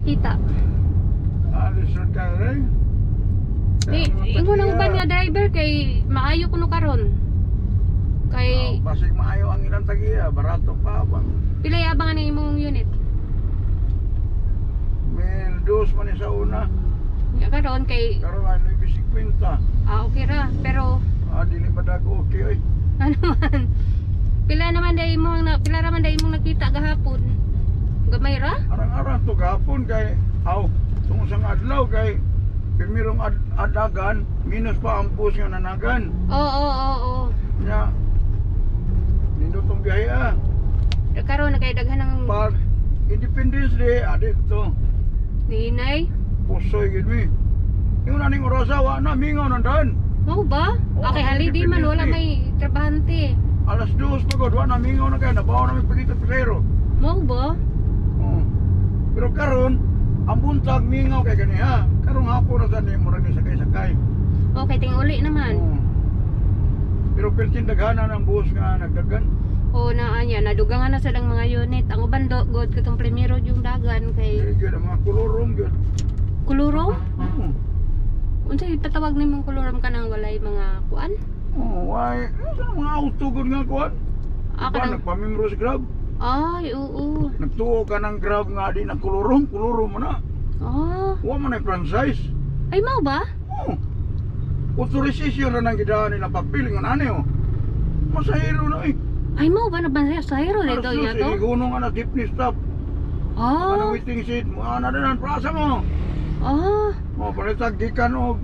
Kita. Alisod ka rin. Ingon ang ban nga driver kay maayo kuno karon. Kay Basig maayo ang ilang tagiya, barato pa bang. pilay abangan ang imong unit. 1,200 man ni sa una. Nga karon kay Karon ay 950. okay ra pero Dili pa dago okay oy. ano man. Pila naman dai imong nakita gahapon. Gamay ra? Arang-arang to gapon kay tungod sa adlaw kay pirmirong adagan minus pa ang bus nga nanagan. Oo. Nya nindot tong biyahe Karon kay daghan ng Pag Independence Day adik to ninay. pusoy gid mi. Yung naning orasa wa na mingaw nandan. Mao ba? Oo, Okay, holiday man wala may trabahante. Alas 2 pagod wa na mingaw na kay nabaw na mi pagita pasero. Mao ba? Oo. Pero karon ang buntag mingaw kay ganiha. Karon hapon na sa ni murag ni sakay-sakay. Okay, ting uli naman. Oo. Pero piltin daghanan ang bus nga nagdagan. O na anya, nadugangan na silang mga unit. Ang uban god katong primero yung dagan kay Gyud ang mga kulurong gyud. Kulurong? Oo. Unsay patawag nimong kulurong kanang walay mga kuan? Oh, why? Mga auto gud nga kuan. Ako Kuan nang nagpamimro sa Grab. ay, oo. Nagtuo ka ng Grab nga di na kulurong mo na. Ah, Wa man ay franchise. ay mao ba? Oh. Authorization na nang gidaan nila pagpili nga nani oh. Masahiro na eh. Ay mao ba na ba sa hero dito Alas niya dos, to? iguno nga na jeepney stop. Ah, Ano waiting seat mo? Ano na prasa mo? ah, Oh, palitag gikan og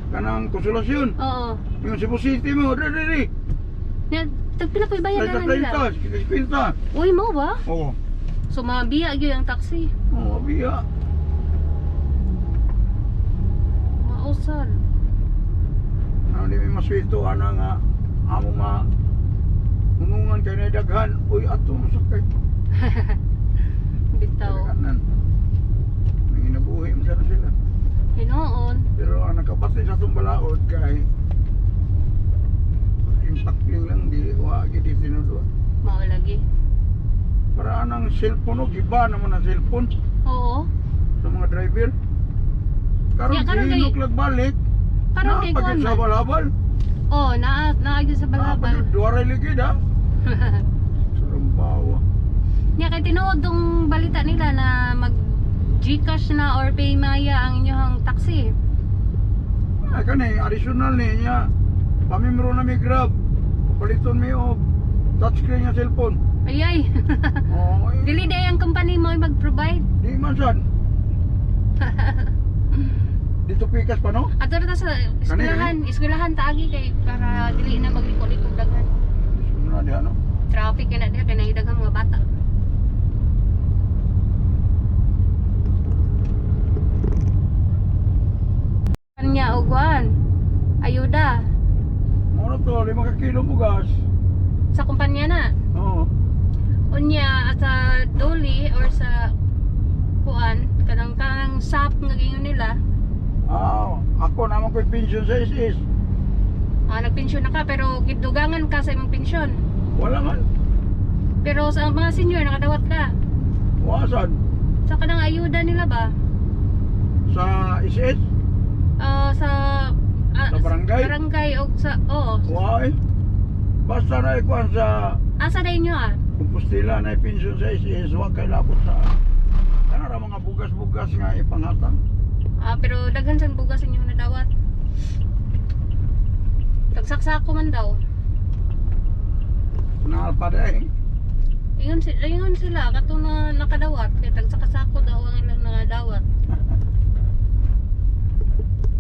kanang konsolasyon. oo. Yung Cebu City mo, dili. Tagpila ko'y bayad na nila. 30, 50. Uy, mao ba? Oo. So mabiya gyud ang taxi. Oh, abiya. Mausal. Ano di may maswito ana nga amo hunungan kay na daghan. Uy, ato masakay. Bitaw. Kanan. Nanginabuhi mo sana sila. Hinoon. Pero ang nakapatay sa itong balaod kay impacting lang di wagi di tinudwa. Mao lagi. Para anang cellphone o giba naman ang cellphone Oo. sa mga driver. Karon Yeah, karon kay- gihinok lang balik. Karon kay kuan sa man. balabal. Oh, naagyo sa balabal. Duwaray ligid ha. Sarumbawa. Nya kay tinuod tong balita nila na mag GCash na or Paymaya ang inyong taxi. Ay kani additional ni niya. Pamimro na mi Grab. Paliton mi og touchscreen nga cellphone. Ayay. Oh, Dili day ang company mo ay mag-provide. di man sad. Dito pikas pa no? Ato na sa eskwelahan taagi kay para dili na magliko-liko daghan. Sumuna di ano? Traffic na diha kay naidaghang mga bata. Kanya ogwan. Ayuda Mo na to 5 ka kilo bugas. sa kumpanya na. Oo. Unya at sa Doli or sa kuan kanang SAP nga gingon nila. Ako naman ko'y pension sa SS. Nagpensyon na ka pero gidugangan ka sa imong pensyon. Wala man. Pero sa mga senior nakadawat ka. Wasan. Sa kanang ayuda nila ba? Sa SS. Sa Sa barangay? Barangay o sa Why? Basta na ikuan sa asa day nyo Compostela na pension sa SS. Huwag kay lapot sa kanara mga bugas-bugas nga ipanghatang. pero daghan sa bugas inyo nadawat. Tagsaksako man daw. Naalpada eh. Ingon sila kato na nakadawat kay tagsakasako daw ang ilang nakadawat.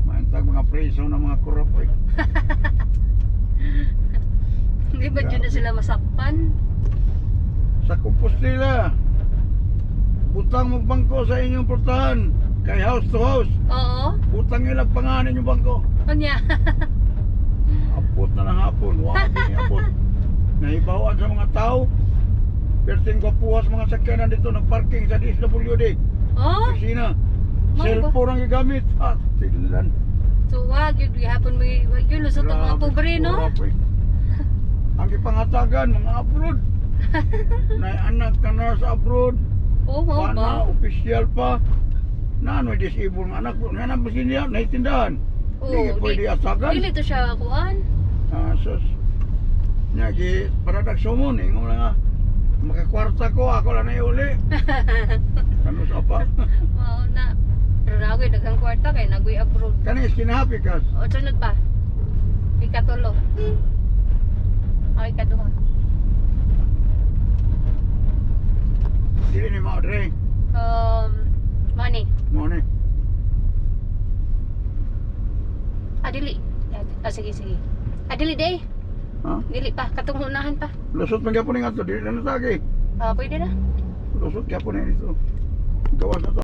Maintag mga preso ng mga kurap eh. Hindi ba dyan na sila masakpan? Sa Compostela, butang mo bangko sa inyong portahan. Kay house to house. Oo. Butang ilang panganin yung bangko. Unya. Apot na ng hapon. Wagi apot. Nahibawan sa mga tao. Perting kapuhas mga sakyanan dito nagparking sa DSWD. Oh, Kusina. Mga Cellphone ang gigamit. Tilan. so wag yun gihapon mo yun lusot ang mga pobre no? Grabe. Ang ipangatagan mga abroad. Na anak ka na sa abroad. Oo, mao Pana, ba? opisyal pa. Na ano, disable nga anak ko. Nga na ba siya, naitindahan. Oo, Hindi pwede asagan. Dili to siya kuan. Sus. Nya gi paradak sumon ingong lang nga. Makakwarta ko ako lang na uli. Ano sa pa? Mao na. Pero nagoy daghang kwarta kay nagoy abroad. Kani kinahapi kas. O sunod pa. Ikatulo. O ikaduha. Dili ni mao dre. Money. Mo ni. Dili. Sige, sige. Dili day. Ha? Dili pa. Katong unahan pa. Lusot man gyapon nga to dili na natagi. Pwede na. Lusot gyapon na dito. Gawas na to.